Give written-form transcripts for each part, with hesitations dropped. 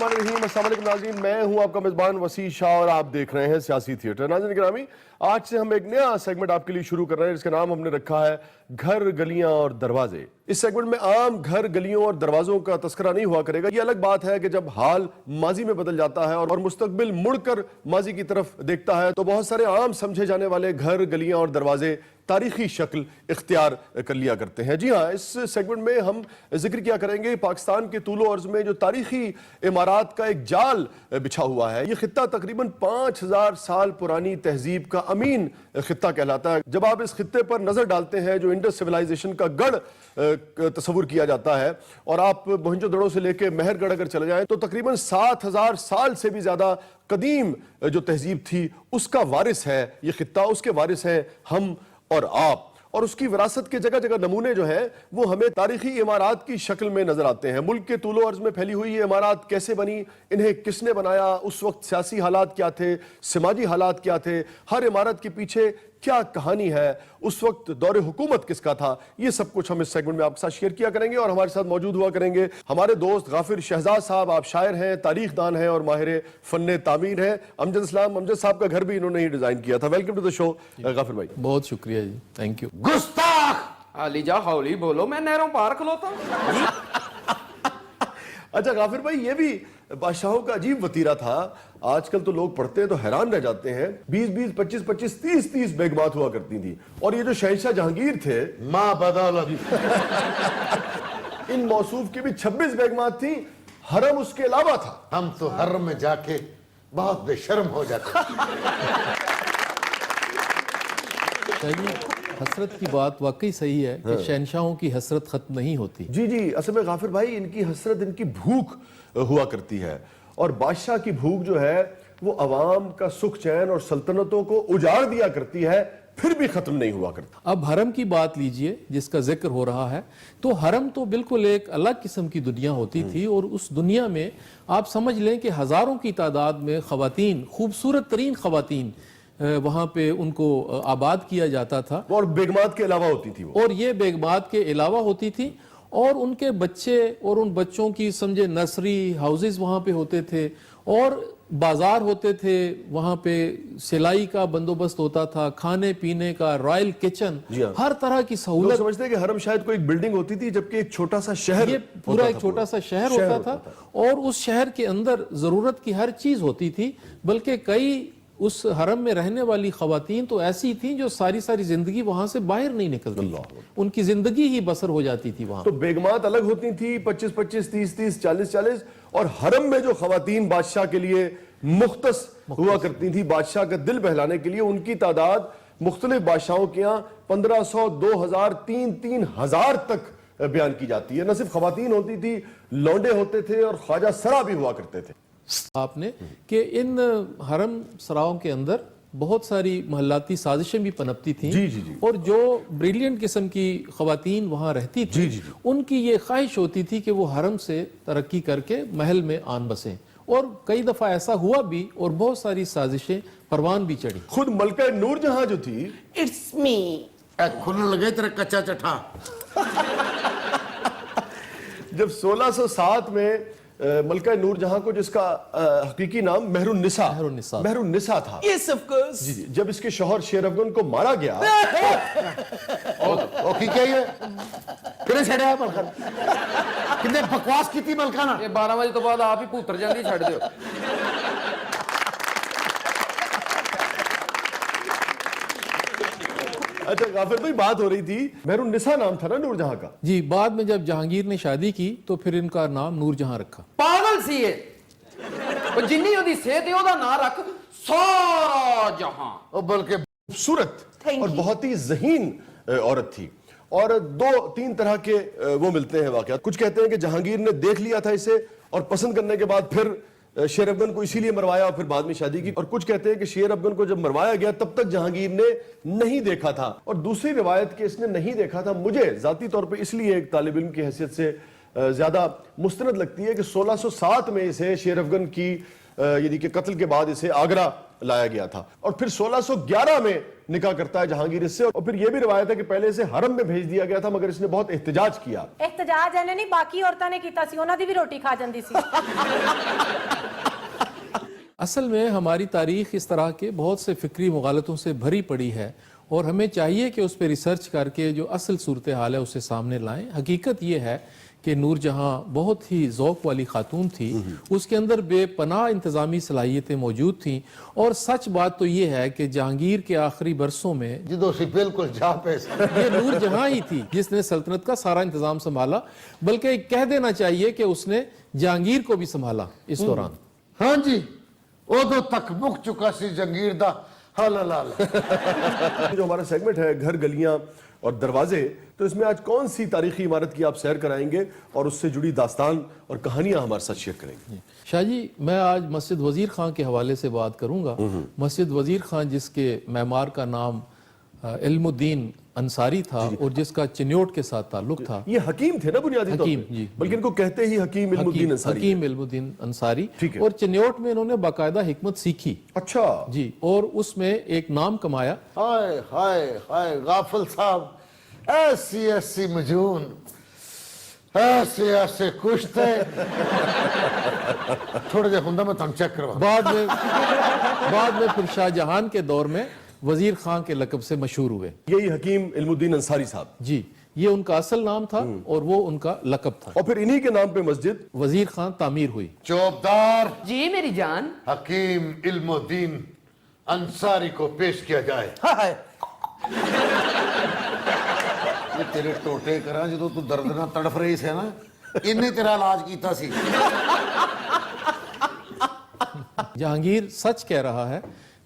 बिस्मिल्लाहिर्रहमानिर्रहीम। अस्सलाम वालेकुम नाज़रीन, मैं हूं आपका मेज़बान वसी शाह और आप देख रहे हैं सियासी थिएटर। नाज़रीन गिरामी, आज से हम एक नया सेगमेंट आपके लिए शुरू कर रहे हैं जिसका नाम हमने रखा है घर, गलियां और दरवाजे। इस सेगमेंट में आम घर, गलियों और दरवाजों का तस्करा नहीं हुआ करेगा। ये अलग बात है कि जब हाल माजी में बदल जाता है और मुस्तकबिल मुड़कर माजी की तरफ देखता है तो बहुत सारे आम समझे जाने वाले घर, गलियां और दरवाजे तारीखी शक्ल इख्तियार कर लिया करते हैं। जी हाँ, इस सेगमेंट में हम जिक्र किया करेंगे पाकिस्तान के तूलो अर्ज में जो तारीखी इमारात का एक जाल बिछा हुआ है। ये खित्ता तकरीबन 5000 साल पुरानी तहजीब का अमीन खित्ता कहलाता है। जब आप इस खित्ते पर नजर डालते हैं जो इंडस सिविलाइजेशन का गढ़ तस्वुर किया जाता है और आप मोहनजोदड़ो से लेकर मेहरगढ़ अगर चले जाएं तो तकरीबन 7000 साल से भी ज्यादा कदीम जो तहजीब थी उसका वारिस है ये खित्ता, उसके वारिस हैं हम और आप। और उसकी विरासत के जगह जगह नमूने जो हैं वो हमें तारीखी इमारात की शक्ल में नजर आते हैं। मुल्क के तूलो अर्ज में फैली हुई ये इमारात कैसे बनी, इन्हें किसने बनाया, उस वक्त सियासी हालात क्या थे, समाजी हालात क्या थे, हर इमारत के पीछे क्या कहानी है, उस वक्त दौरे हुकूमत किसका था, ये सब कुछ हम इस सेगमेंट में आपके साथ शेयर किया करेंगे। और हमारे साथ मौजूद हुआ करेंगे हमारे दोस्त गाफिर शहजाद साहब। आप शायर हैं, तारीख दान हैं और माहिर फन्ने तामीर हैं। अमजद इस्लाम, अमजद साहब का घर भी इन्होंने ही डिजाइन किया था। वेलकम टू द शो गाफिर भाई। बहुत शुक्रिया जी, थैंक यू। गुस्ताख! आली जा, हौली बोलो, मैं नहरों पार खलोता हूं। अच्छा गाफिर भाई, ये भी बादशाहों का अजीब वतीरा था। आजकल तो लोग पढ़ते हैं तो हैरान रह जाते हैं। 20-20, 25-25, 30-30 बेगमात हुआ करती थी। और ये जो शहंशाह जहांगीर थे, माँ बदौलत, इन मौसूफ की भी 26 बेगमात थी। हरम उसके अलावा था। हम तो हरम में जाके बहुत बेशर्म हो जाते। हसरत की बात वाकई सही है कि शहनशाहों की हसरत खत्म नहीं होती। जी जी, असल में गाफिर भाई इनकी हसरत, इनकी भूख हुआ करती है। और बादशाह की भूख जो है वो अवाम का सुख चैन और सल्तनतों को उजाड़ दिया करती है, फिर भी खत्म नहीं हुआ करता। अब हरम की बात लीजिए जिसका जिक्र हो रहा है, तो हरम तो बिल्कुल एक अलग किस्म की दुनिया होती थी। और उस दुनिया में आप समझ लें कि हजारों की तादाद में खवातीन, खूबसूरत तरीन खवातीन वहाँ पे उनको आबाद किया जाता था। और बेगमात के अलावा होती थी वो। और ये बेगमात के अलावा होती थी और उनके बच्चे और उन बच्चों की समझे नर्सरी हाउसेस वहाँ पे होते थे और बाजार होते थे। वहाँ पे सिलाई का बंदोबस्त होता था, खाने पीने का, रॉयल किचन, हर तरह की सहूलत। समझते हैं कि हरम शायद कोई एक बिल्डिंग होती थी जबकि एक छोटा सा शहर, ये पूरा एक छोटा सा शहर होता था। और उस शहर के अंदर जरूरत की हर चीज होती थी। बल्कि कई उस हरम में रहने वाली खवातीन तो ऐसी थी जो सारी सारी जिंदगी वहां से बाहर नहीं निकलती, उनकी जिंदगी ही बसर हो जाती थी वहां। तो बेगमात अलग होती थी 25-25, 30-30, 40-40। और हरम में जो खवातीन बादशाह के लिए मुख्तस हुआ करती थी, बादशाह का दिल बहलाने के लिए, उनकी तादाद मुख्तलिफ बादशाहों के यहाँ 1500, 2000, 3,000 तक बयान की जाती है। न सिर्फ खवातीन होती थी, लौंडे होते थे और ख्वाजा सरा भी हुआ करते थे। आपने कि इन हरम सराओं के अंदर बहुत सारी महल्लाती साजिशें भी पनपती थीं। जी जी जी। और जो ब्रिलियंट किस्म की खवातीन वहाँ रहती थी, उनकी ये ख्वाहिश होती थी कि वो हरम से तरक्की करके महल में आन बसें। और कई दफ़ा ऐसा हुआ भी और बहुत सारी साजिशें परवान भी चढ़ी। खुद मलका नूरजहां जो थी, इट्स मी, खुलने लगे तेरा कच्चा चट्टा। जब 1607 में मलका नूरजहां को, जिसका हकीकी नाम मेहरुन्निसा था, यस ऑफ कोर्स, जी, जब इसके शौहर शेर अफगन को मारा गया कितने बकवास की थी मलका ना। ये 12 बजे तो बाद आप ही पुत्र जल्दी छड़ दो। अच्छा गाफिर भाई, बात हो रही थी मेहरुन्निसा नाम था ना नूरजहां का। जी, बाद में जब जहांगीर ने शादी की तो फिर इनका नाम नूरजहां रखा। पागल सी है वो, जिन्नी ओदी सेहत है ओदा नाम रख सारा जहां। और बल्कि खूबसूरत और बहुत ही ज़हीन औरत थी। और 2-3 तरह के वो मिलते हैं वाकयात। कुछ कहते हैं कि जहांगीर ने देख लिया था इसे और पसंद करने के बाद फिर शेर अफगन को इसीलिए मरवाया और फिर बाद में शादी की। और कुछ कहते हैं कि शेर अफगन को जब मरवाया गया तब तक जहांगीर ने नहीं देखा था। और दूसरी रिवायत कि इसने नहीं देखा था, मुझे जाती तौर पे इसलिए एक तालिब इल्म की हैसियत से ज्यादा मुस्तनद लगती है कि 1607 में इसे शेर अफगन की यानी कि कत्ल के बाद इसे आगरा लाया गया था। और फिर 1611 में निकाह करता है जहांगीर इससे, और फिर यह भी रिवायत है कि पहले इसे हरम में भेज दिया गया था मगर इसने बहुत एहतजाज किया। एहतजाज ਇਹਨੇ ਨਹੀਂ ਬਾਕੀ ਔਰਤਾਂ ਨੇ ਕੀਤਾ ਸੀ, ਉਹਨਾਂ ਦੀ ਵੀ ਰੋਟੀ ਖਾ ਜਾਂਦੀ ਸੀ। असल में हमारी तारीख इस तरह के बहुत से फिक्री मुगालतों से भरी पड़ी है और हमें चाहिए कि उस पर रिसर्च करके जो असल सूरत हाल है उसे सामने लाएं। हकीकत ये है कि नूरजहां बहुत ही ज़ौक़ वाली खातून थी, उसके अंदर बेपनाह इंतज़ामी सलाहियतें मौजूद थीं, और सच बात तो ये है कि जहांगीर के आखिरी बरसों में ਜਦੋਂ ਸੀ ਬਿਲकुल ਜਾ ਪਏ ਸੀ। ये नूरजहां ही थी जिसने सल्तनत का सारा इंतज़ाम संभाला, बल्कि कह देना चाहिए कि उसने जहांगीर को भी संभाला इस दौरान। हाँ जी, उदों तक मुक चुका सी जहांगीर दा हाल हाल। जो हमारा सेगमेंट है घर गलियां और दरवाजे, तो इसमें आज कौन सी तारीखी इमारत की आप सैर कराएंगे और उससे जुड़ी दास्तान और कहानियां हमारे साथ शेयर करेंगे। शाह जी, मैं आज मस्जिद वजीर खां के हवाले से बात करूंगा। मस्जिद वजीर खां जिसके मैमार का नाम इल्मुद्दीन अंसारी था और जिसका चिन्योट के साथ ताल्लुक था। ये हकीम थे ना बुनियादी तौर हकीम, पे? जी। बल्कि इनको कहते ही हकीम इल्मुद्दीन अंसारी। हकीम इल्मुद्दीन अंसारी। ठीक है। और चिन्योट में इन्होंने बाकायदा हिकमत सीखी। अच्छा जी, और उसमें एक नाम कमाया। हाय हाय हाय गाफिल साहब, ऐसी ऐसी मजून, ऐसे ऐसे कुश्ते। थोड़ा जिहा हुंदा मैं तुहानू चेक करवा। बाद में फिर शाहजहां के दौर में वजीर खां के लकब से मशहूर हुए। यही हकीम इल्मुद्दीन अंसारी साहब। जी, ये उनका असल नाम था और वो उनका लकब था। और फिर इन्हीं के नाम पे मस्जिद वजीर खां तामीर हुई। चौबदार जी मेरी जान। हकीम इल्मुद्दीन अंसारी को पेश किया जाए। हाय ये तेरे टोटे करा जो तू दर्द ना तड़फ रही से ना, इन्हें तेरा इलाज कीता सी। जहांगीर सच कह रहा है,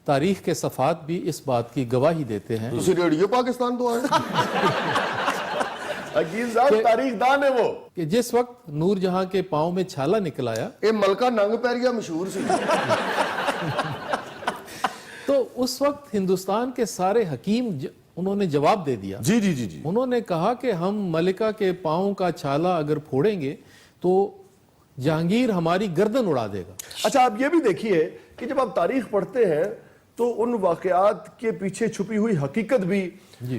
तारीख के सफ़ात भी इस बात की गवाही देते हैं। ਤੁਸੀਂ ਰੇਡੀਓ ਪਾਕਿस्तान तो आए हकीम साहब तारीख दान है वो कि जिस वक्त नूरजहां के पांव में छाला निकल आया, ये मलका नंग पैरिया मशहूर सी। तो उस वक्त हिंदुस्तान के सारे हकीम उन्होंने जवाब दे दिया। जी जी जी जी। उन्होंने कहा कि हम मलिका के पांव का छाला अगर फोड़ेंगे तो जहांगीर हमारी गर्दन उड़ा देगा। अच्छा, आप ये भी देखिए कि जब आप तारीख पढ़ते हैं तो उन वाकयात के पीछे छुपी हुई हकीकत भी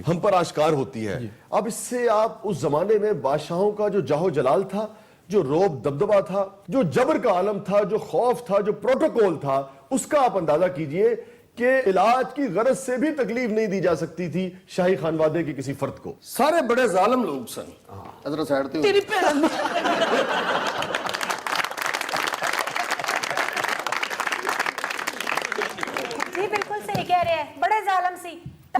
हम पर आश्कार होती है। अब इससे आप उस जमाने में बादशाहों का जो जाहो जलाल था, जो रोब दबदबा था, जो जबर का आलम था, जो खौफ था, जो प्रोटोकॉल था, उसका आप अंदाजा कीजिए कि इलाज की गरज से भी तकलीफ नहीं दी जा सकती थी शाही खानवादे के किसी फर्द को। सारे बड़े जालिम लोग सन। इधर साइड ते तेरी भैन जी बिल्कुल सही कह रहे हैं, बड़े जालिम सी।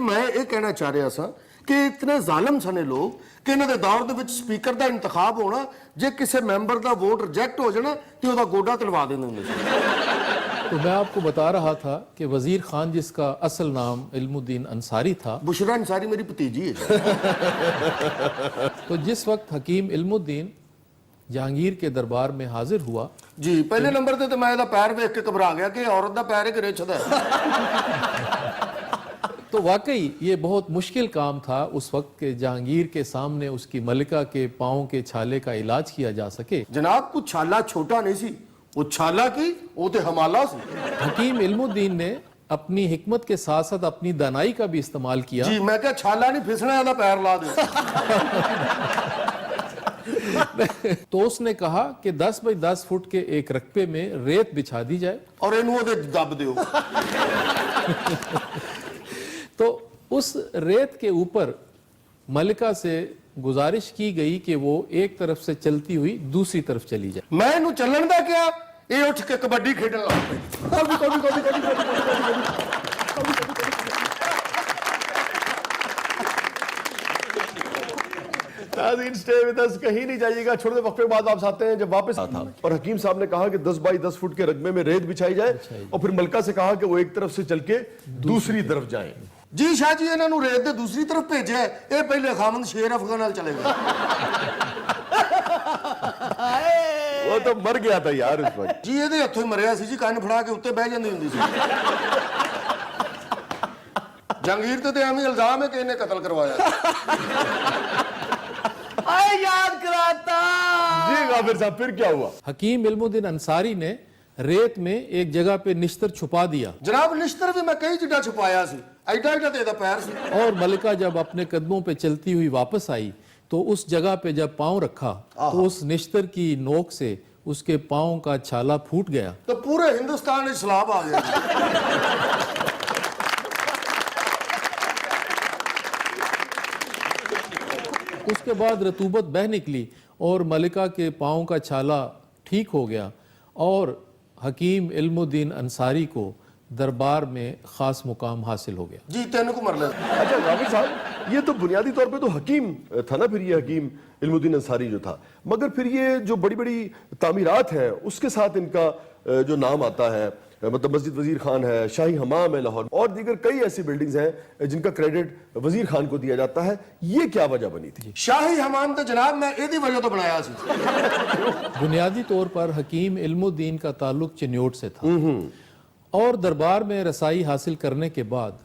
मैं ये कहना चाह रहा था कि इतने जालिम सने लोग कि इन्हां दे दौर दे विच स्पीकर दा इंतखाब होना, जे किसी मैंबर दा वोट रिजेक्ट हो जाना ते ओदा गोडा तलवा देंदे हुंदे सी। तो मैं आपको बता रहा था कि वजीर खान जिसका असल नाम इल्मुद्दीन अंसारी था, बुशरा अंसारी मेरी भतीजी है। तो जिस वक्त हकीम इल्मुद्दीन जहांगीर के दरबार में हाजिर हुआ जी, पहले नंबर ते मैं इहदा पैर वेख के घबरा गया कि औरत दा पैर ही रिछदा है। तो वाकई ये बहुत मुश्किल काम था उस वक्त के जहांगीर के सामने उसकी मलिका के पाँव के छाले का इलाज किया जा सके। जनाब कुछ छाला छोटा नहीं सी, वो छाला की वो ते हमाला सी। हकीम इल्मुद्दीन ने अपनी हिकमत के साथ साथ अपनी दानाई का भी इस्तेमाल किया। जी, मैं क्या छाला नहीं फिसना, इहदा पैर ला दे। तो उसने कहा कि 10 बाई 10 फुट के एक रकबे में रेत बिछा दी जाए और इनू ओदे दब दियो। तो उस रेत के ऊपर मलिका से गुजारिश की गई कि वो एक तरफ से चलती हुई दूसरी तरफ चली जाए। मैं इनू चलन दा क्या, ये उठ के कबड्डी खेडन लग पई। नाज़रीन, स्टे विद अस, कहीं नहीं जाइएगा। छोटे वक्फे बाद आप आते हैं जब वापस आता। और हकीम साहब ने कहा कि 10 बाई 10 फुट के रकबे में रेत बिछाई जाए और फिर मलका से कहा कि वो एक तरफ से चल के दूसरी तरफ जाएं। जी शाह जी, इन्हां नू रेत दे दूसरी तरफ भेजा है, ये पहले खामंद शेर अफगान नाल चले गए। वो तो मर गया था यार उस वक्त। जी ਇਹਦੇ ਹੱਥੋਂ ਹੀ ਮਰਿਆ ਸੀ ਜੀ, ਕੰਨ ਫੜਾ ਕੇ ਉੱਤੇ ਬਹਿ ਜਾਂਦੀ ਹੁੰਦੀ ਸੀ। ਜੰਗੀਰ ਤੇ ਐਵੇਂ ਇਲਜ਼ਾਮ ਹੈ ਕਿ ਇਹਨੇ ਕਤਲ ਕਰਵਾਇਆ। आए याद कराता। जी गाफिर साहब, फिर क्या हुआ? हकीम इल्मुद्दीन अंसारी ने रेत में एक जगह पे निश्तर छुपा दिया जनाब निश्तर भी मैं कई जिड्डा छुपाया सी एडा एडा तेरा पैर सी और मलिका जब अपने कदमों पे चलती हुई वापस आई तो उस जगह पे जब पांव रखा तो उस निश्तर की नोक से उसके पांव का छाला फूट गया। तो पूरे हिंदुस्तान में सैलाब आ गया। उसके बाद रतूबत बह निकली और मलिका के पांव का छाला ठीक हो गया और हकीम इल्मुद्दीन अंसारी को दरबार में खास मुकाम हासिल हो गया। जी तेन को मर ले। अच्छा गाफिर साहब, ये तो बुनियादी तौर पे तो हकीम था ना, फिर ये हकीम इल्मुद्दीन अंसारी जो था, मगर फिर ये जो बड़ी बड़ी तामीरात हैं उसके साथ इनका जो नाम आता है, मतलब मस्जिद वजीर खान है, शाही हमाम है लाहौर और दीगर कई ऐसी बिल्डिंग्स हैं जिनका क्रेडिट वजीर खान को दिया जाता है, ये क्या वजह बनी थी? शाही हमाम तो जनाब मैं एदी वजह तो बनाया सी। बुनियादी तौर पर हकीम इल्मुद्दीन का ताल्लुक चिन्योट से था और दरबार में रसाई हासिल करने के बाद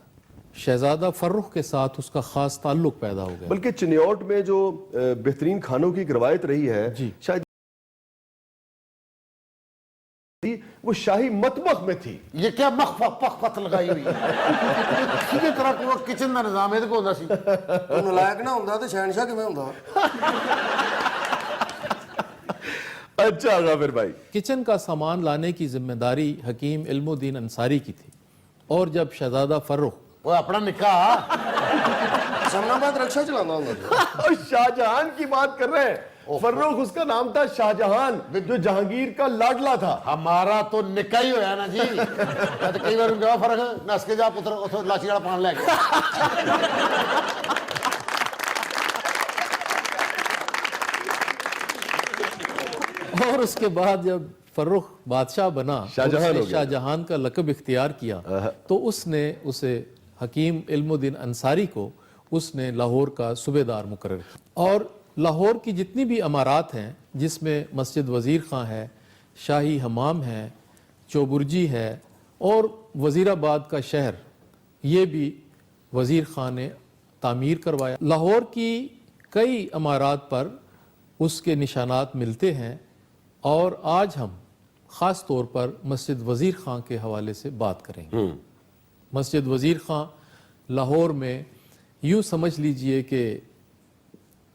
शहजादा फर्रुख के साथ उसका खास ताल्लुक पैदा हो गया। बल्कि चिन्योट में जो बेहतरीन खानों की एक रवायत रही है, शायद वो शाही मतबख में थी। ये क्या मखफत लगाई हुई सीधे तरह पूरा किचन का निजाम है को सी नलायक ना हुंदा ते शहनशाह किवें हुंदा? अच्छा गाफिर भाई, किचन का सामान लाने की जिम्मेदारी हकीम इल्मुद्दीन अंसारी की थी और जब शहजादा फर्रुख वो अपना निकाह जमनाबाद रक्षा चलाना हुंदा था। शाहजहान की बात कर रहे हैं। फर्रुख उसका नाम था, शाहजहान जो जहांगीर का लाडला था। हमारा तो निकाह ही होया ना जी। मैं तो कई बार उनका फर्क नस के जा पुत्र उथों लाची वाला पान लेके और उसके बाद जब फर्रुख बादशाह बना, शाहजहान उसने हो गया। शाहजहान का लक़ब इख्तियार किया तो उसने उसे हकीम इल्मुद्दीन अंसारी को उसने लाहौर का सूबेदार मुकर्रर किया। और लाहौर की जितनी भी अमारात हैं जिसमें मस्जिद वज़ीर खां है, शाही हमाम है, चौबुर्जी है और वज़ीराबाद का शहर, ये भी वज़ीर खां ने तामीर करवाया। लाहौर की कई अमारात पर उसके निशानात मिलते हैं और आज हम ख़ास तौर पर मस्जिद वज़ीर खां के हवाले से बात करेंगे। मस्जिद वज़ीर खां लाहौर में यूँ समझ लीजिए कि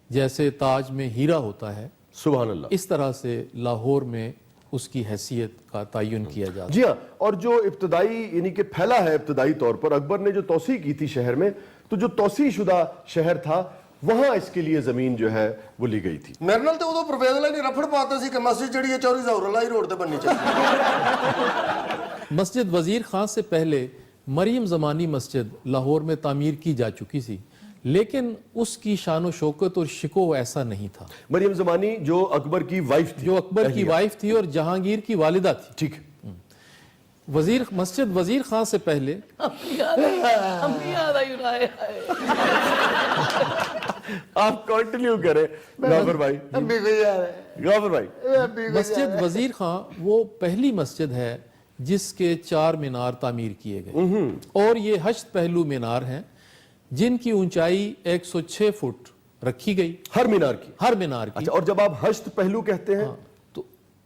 जैसे ताज में हीरा होता है, सुभान अल्लाह, इस तरह से लाहौर में उसकी हैसियत का तयन किया जाता है। जी हाँ। और जो इब्तदाई यानी कि फैला है इब्तदाई तौर पर, अकबर ने जो तौसी की थी शहर में, तो जो तौसी शुदा शहर था वहां इसके लिए जमीन जो है वो ली गई थी। मेरे नाल तो उदो परवेज ने रफड़ पाता सी कि मस्जिद जड़ी है चौरी ज़हूरुल्लाह रोड ते बननी चाहिए। मस्जिद वज़ीर खां से पहले मरियम ज़मानी मस्जिद लाहौर में तामीर की जा चुकी थी, लेकिन उसकी शान व शौकत और शिको ऐसा नहीं था। मरियम ज़मानी जो अकबर की वाइफ थी, जो अकबर की वाइफ थी और जहांगीर की वालिदा थी। ठीक है। मस्जिद वज़ीर खां से पहले आप कंटिन्यू करें गाफिर भाई। गाफिर भाई, मस्जिद वज़ीर खां वो पहली मस्जिद है जिसके 4 मीनार तामीर किए गए और ये हश्त पहलू मीनार हैं जिनकी ऊंचाई 106 फुट रखी गई हर मीनार की। हर मीनार की। अच्छा, और जब आप हश्त पहलू कहते हैं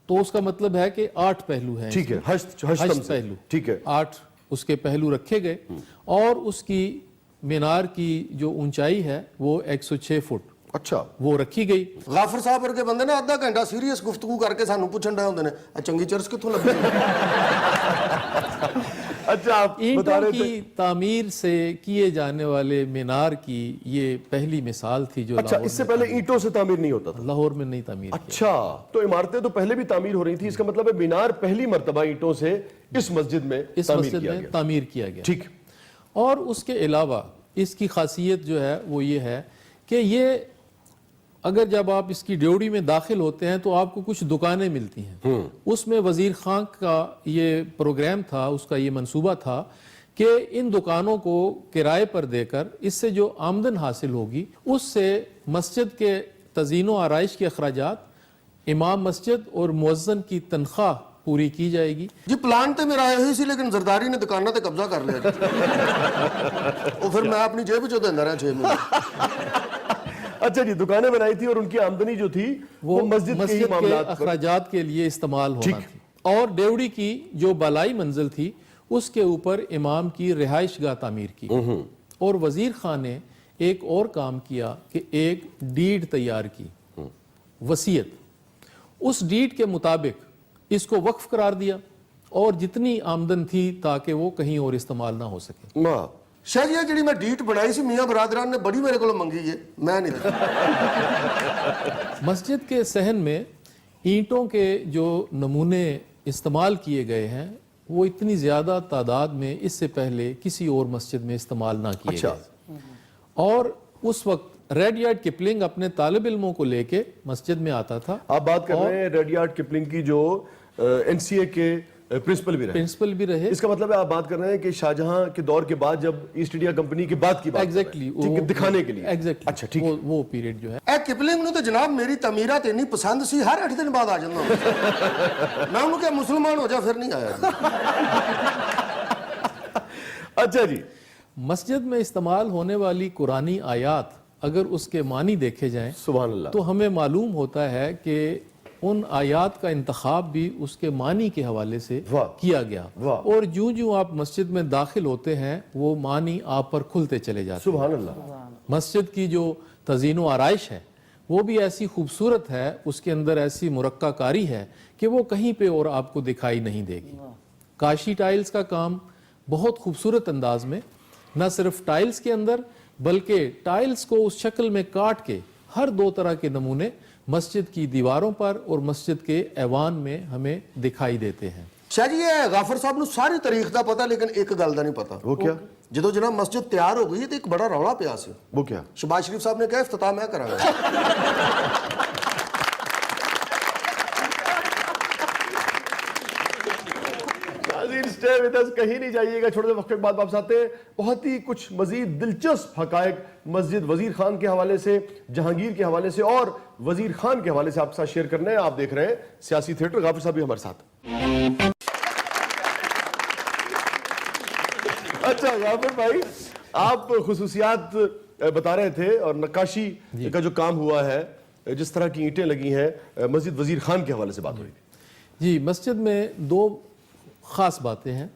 तो उसका मतलब है कि 8 पहलू हैं। ठीक है, हश्त पहलू, ठीक है, 8 उसके पहलू रखे गए और उसकी मीनार की जो ऊंचाई है वो 106 फुट अच्छा वो रखी गई। गाफर साहब वर्गे बंदे ना आधा घंटा सीरियस गुफ्तगू करके सानू पूछण रहे होंदे ने आ चंगी चर्च कित्थों लभी? अच्छा, आप बता ईंटों रहे की थे। तामीर से किए जाने वाले मीनार की ये पहली मिसाल थी जो अच्छा, लाहौर इससे में पहले ईंटों से तामीर नहीं होता था? लाहौर में नहीं तामीर की। अच्छा, तो इमारतें तो पहले भी तामीर हो रही थी, इसका मतलब है मीनार पहली मर्तबा ईंटों से इस मस्जिद में इस तामीर मस्जिद किया में गया। तामीर किया गया। ठीक। और उसके अलावा इसकी खासियत जो है वो ये है कि ये अगर जब आप इसकी ड्योढ़ी में दाखिल होते हैं तो आपको कुछ दुकानें मिलती हैं। उसमें वज़ीर खां का ये प्रोग्राम था, उसका ये मंसूबा था कि इन दुकानों को किराए पर देकर इससे जो आमदन हासिल होगी उससे मस्जिद के तज़ीन व आराइश के अखराजात, इमाम मस्जिद और मुअज्जिन की तनख्वाह पूरी की जाएगी। जी प्लान तो मेरा आया ही सी लेकिन जरदारी ने दुकाना ते कब्जा कर लिया जी। और फिर मैं अपनी जेब चो देंदा रहा 6 महीने। अच्छा जी, दुकानें बनाई थी और उनकी आमदनी जो थी वो मस्जिद के ही के मामलात पर। अखराजात के लिए इस्तेमाल होना ठीक। थी। اور ڈیوڑی کی جو بالائی منزل تھی اس کے اوپر امام کی رہائش گاہ تعمیر کی. اور وزیر خان نے ایک اور کام کیا کہ ایک ڈیڈ تیار کی, وصیت. اس ڈیڈ کے مطابق اس کو وقف قرار دیا اور جتنی آمدن تھی تاکہ وہ کہیں اور استعمال نہ ہو سکے. واہ شاہ جی جڑی میں ڈیٹ بنائی سی میاں برادران نے بڑی میرے کو منگی ہے, میں نہیں. مسجد کے صحن میں اینٹوں کے جو نمونے استعمال کیے گئے ہیں وہ اتنی زیادہ تعداد میں اس سے پہلے کسی اور مسجد میں استعمال نہ کیے گئے. اور اس وقت ریڈیارڈ کپلنگ اپنے طالب علموں کو لے کے مسجد میں آتا تھا. آپ بات کر رہے ہیں ریڈیارڈ کپلنگ کی جو NCA کے پرنسپل بھی رہے. اس کا مطلب ہے آپ بات کر رہے ہیں کہ شاہجہاں کے دور کے بعد جب ایسٹ انڈیا کمپنی کی بات کی بات ایگزیکٹلی دکھانے کے لیے. اچھا ٹھیک, وہ پیریڈ جو ہے. اے کپلنگ نو تو جناب میری تعمیرات اتنی پسند سی, ہر 8 دن بعد آ جانا. میں انہوں کہ مسلمان ہو جا پھر نہیں آیا. اچھا جی, مسجد میں استعمال ہونے والی قرآنی آیات اگر اس کے معنی دیکھے جائیں سبحان اللہ, تو ہمیں معلوم ہوتا ہے کہ ان آیات کا انتخاب بھی اس کے معنی کے حوالے سے کیا گیا. اور جو آپ مسجد میں داخل ہوتے ہیں وہ معنی آپ پر کھلتے چلے جاتے ہیں. سبحان اللہ. مسجد کی جو تزئین و آرائش ہے وہ بھی ایسی خوبصورت ہے, اس کے اندر ایسی مرقع کاری ہے کہ وہ کہیں پہ اور آپ کو دکھائی نہیں دے گی. کاشی ٹائلز کا کام بہت خوبصورت انداز میں, نہ صرف ٹائلز کے اندر بلکہ ٹائلز کو اس شکل میں کاٹ کے ہر 2 طرح کے نمونے مسجد کی دیواروں پر اور مسجد کے ایوان میں ہمیں دکھائی دیتے ہیں. شاہ جی یہ غافر صاحب نو ساری تاریخ دا پتا لیکن ایک گل دا نہیں پتا. وہ کیا؟ جدو جناب مسجد تیار ہو گئی تو ایک بڑا رولا پیا سی. وہ کیا؟ شہباز شریف صاحب نے کہا افتتاح میں کرا گا. کہیں نہیں جائیے گا, چھوٹے سے وقت کے بعد واپس آتے ہیں. بہت ہی کچھ مزید دلچسپ حقائق مسجد وزیر خان کے حوالے سے, جہانگیر کے حوالے سے اور وزیر خان کے حوالے سے آپ کے ساتھ شیئر کرنے ہیں. آپ دیکھ رہے ہیں سیاسی تھیٹر. غافر صاحب بھی ہمارے ساتھ. اچھا غافر بھائی, آپ خصوصیات بتا رہے تھے اور نقاشی کا جو کام ہوا ہے, جس طرح کی اینٹیں لگی ہیں, مسجد وزیر خان کے حوالے سے بات ہوئی تھی. جی, مسجد میں 2 خاص باتیں ہیں.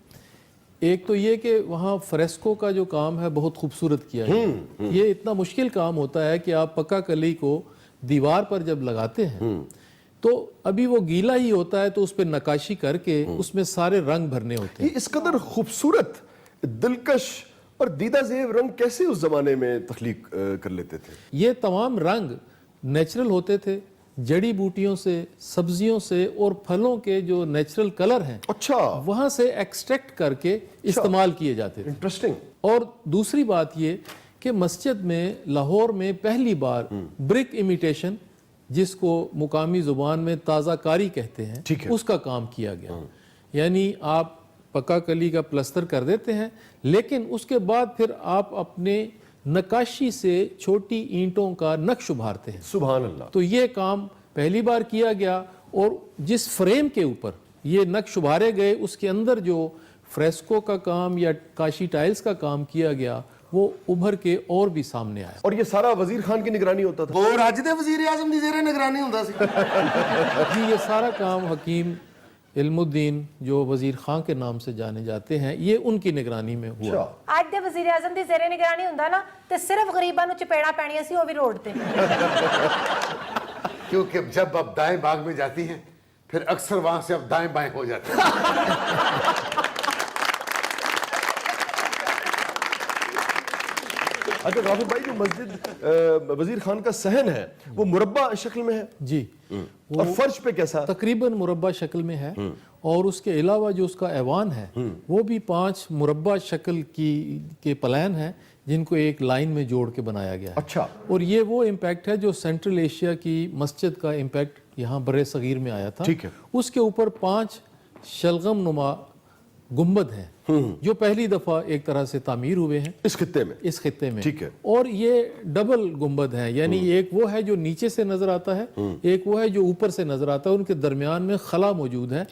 ایک تو یہ کہ وہاں فریسکو کا جو کام ہے بہت خوبصورت کیا ہے. یہ اتنا مشکل کام ہوتا ہے کہ آپ پکا کلی کو دیوار پر جب لگاتے ہیں تو ابھی وہ گیلا ہی ہوتا ہے, تو اس پہ نقاشی کر کے اس میں سارے رنگ بھرنے ہوتے ہیں. یہ اس قدر خوبصورت, دلکش اور دیدہ زیب رنگ کیسے اس زمانے میں تخلیق کر لیتے تھے؟ یہ تمام رنگ نیچرل ہوتے تھے, جڑی بوٹیوں سے, سبزیوں سے اور پھلوں کے جو نیچرل کلر ہیں اچھا وہاں سے ایکسٹریکٹ کر کے استعمال کیے جاتے تھے. انٹرسٹنگ. اور دوسری بات یہ کہ مسجد میں لاہور میں پہلی بار برک امیٹیشن, جس کو مقامی زبان میں تازہ کاری کہتے ہیں, اس کا کام کیا گیا. یعنی آپ پکا کلی کا پلستر کر دیتے ہیں لیکن اس کے بعد پھر آپ اپنے نقاشی سے چھوٹی اینٹوں کا نقش ابھارتے ہیں. سبحان اللہ. تو یہ کام پہلی بار کیا گیا اور جس فریم کے اوپر یہ نقش ابھارے گئے اس کے اندر جو فریسکو کا کام یا کاشی ٹائلز کا کام کیا گیا وہ ابھر کے اور بھی سامنے آیا. اور یہ سارا وزیر خان کی نگرانی ہوتا تھا. وہ راج دے وزیر اعظم دی زیر نگرانی ہوندا سی. جی, یہ سارا کام حکیم علم الدین جو وزیر خان کے نام سے جانے جاتے ہیں یہ ان کی نگرانی میں ہوا. آج دے وزیر اعظم دی زیر نگرانی ہوندا نا تے صرف غریباں نو چپیڑا پینیاں سی, وہ بھی روڈ تے. کیونکہ جب آپ دائیں باغ میں جاتی ہیں پھر اکثر وہاں سے آپ دائیں بائیں ہو جاتے ہیں. اچھا غافر بھائی, جو مسجد وزیر خان کا صحن ہے وہ مربع شکل میں ہے. جی, اور فرش پہ کیسا؟ تقریباً مربع شکل میں ہے. اور اس کے علاوہ جو اس کا ایوان ہے وہ بھی 5 مربع شکل کے پلان ہیں جن کو ایک لائن میں جوڑ کے بنایا گیا ہے. اچھا. اور یہ وہ امپیکٹ ہے جو سینٹرل ایشیا کی مسجد کا امپیکٹ یہاں بر صغیر میں آیا تھا. ٹھیک ہے. اس کے اوپر 5 شلغم نما گنبد ہیں جو پہلی دفعہ ایک طرح سے تعمیر ہوئے ہیں اس خطے میں. ٹھیک ہے. اور یہ ڈبل گنبد ہیں, یعنی ایک وہ ہے جو نیچے سے نظر آتا ہے, ایک وہ ہے جو اوپر سے نظر آتا ہے. ان کے درمیان میں خلا موجود ہے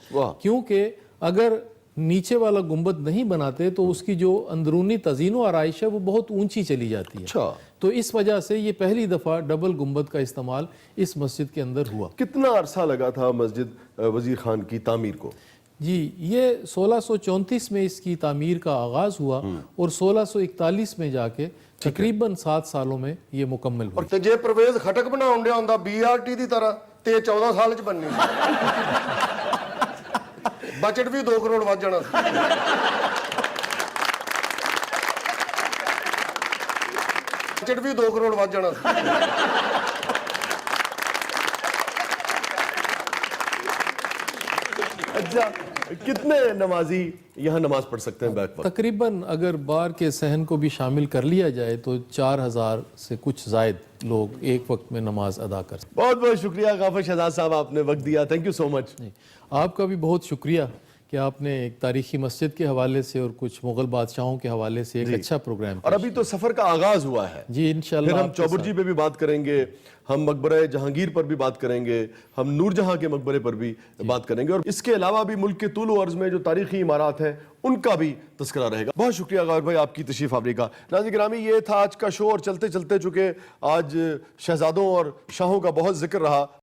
کیونکہ اگر नीचे वाला गुंबद नहीं बनाते तो उसकी जो अंदरूनी तजीन व आराइश है वो बहुत ऊंची चली जाती है। अच्छा। तो इस वजह से ये पहली दफ़ा डबल गुंबद का इस्तेमाल इस मस्जिद के अंदर हुआ। कितना अरसा लगा था मस्जिद वजीर खान की तामीर को? जी, ये 1634 में इसकी तामीर का आगाज़ हुआ और 1641 में जाके तकरीबन 7 सालों में ये मुकम्मल हुआ। ਤੇ ਜੇ ਪ੍ਰਵੇਜ਼ ਖਟਕ ਬਣਾਉਣ ਡਿਆ ਹੁੰਦਾ BRT ਦੀ ਤਰ੍ਹਾਂ ਤੇ ਇਹ 14 ਸਾਲ ਚ ਬਣਨੀ ਸੀ। ਬਜਟ ਵੀ 2 ਕਰੋੜ ਵੱਧ ਜਾਣਾ ਸੀ। ਬਜਟ ਵੀ 2 ਕਰੋੜ ਵੱਧ ਜਾਣਾ ਸੀ। अच्छा, कितने नमाजी यहाँ नमाज पढ़ सकते हैं बैक वक्त? तकरीबन अगर बार के सहन को भी शामिल कर लिया जाए तो 4000 से कुछ जायद लोग एक वक्त में नमाज अदा कर सकते बहुत बहुत शुक्रिया गाफर शहजाद साहब, आपने वक्त दिया, थैंक यू सो मच। हैं। आपका भी बहुत शुक्रिया कि आपने एक तारीखी मस्जिद के हवाले से और कुछ मुगल बादशाहों के हवाले से एक अच्छा प्रोग्राम और अभी तो सफर का आगाज हुआ है जी, फिर इंशाल्लाह हम चौबुर्जी पे भी बात करेंगे, हम मकबरे जहांगीर पर भी बात करेंगे, हम नूरजहां के मकबरे पर भी बात करेंगे और इसके अलावा भी मुल्क के तूल अर्ज में जो तारीखी इमारत हैं उनका भी तस्करा रहेगा। बहुत शुक्रिया गौर भाई आपकी तशरीफ आवरी का। नाज़रीन गिरामी, ये था आज का शो और चलते चलते चुके आज शहजादों और शाहों का बहुत जिक्र रहा।